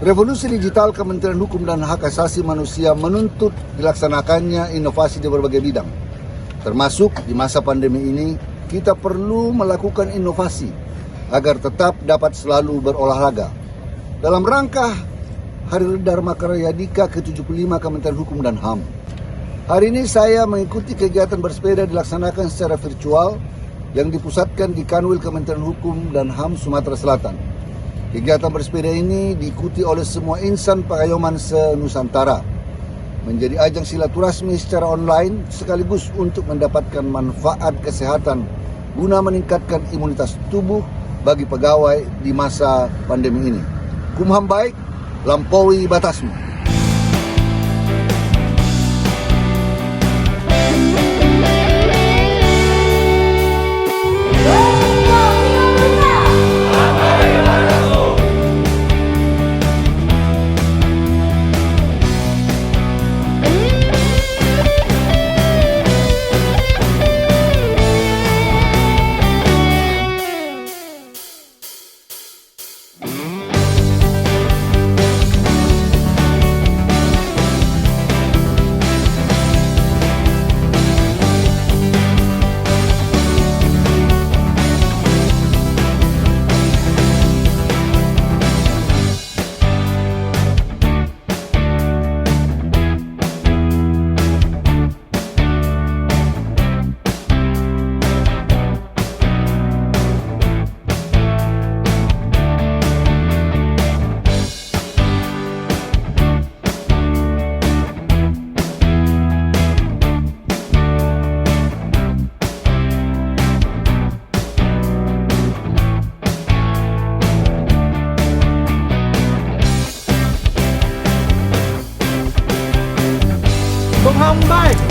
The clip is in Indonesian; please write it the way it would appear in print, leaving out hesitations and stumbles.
Revolusi digital Kementerian Hukum dan Hak Asasi Manusia menuntut dilaksanakannya inovasi di berbagai bidang. Termasuk di masa pandemi ini, kita perlu melakukan inovasi agar tetap dapat selalu berolahraga. Dalam rangka Hari Dharma Karya Dika ke-75 Kementerian Hukum dan HAM. Hari ini saya mengikuti kegiatan bersepeda dilaksanakan secara virtual yang dipusatkan di Kanwil Kementerian Hukum dan HAM Sumatera Selatan. Kegiatan bersepeda ini diikuti oleh semua insan pagayoman se-Nusantara, menjadi ajang silaturahmi secara online sekaligus untuk mendapatkan manfaat kesehatan guna meningkatkan imunitas tubuh bagi pegawai di masa pandemi ini. Kumham baik, lampaui batasmu. Kumham baik.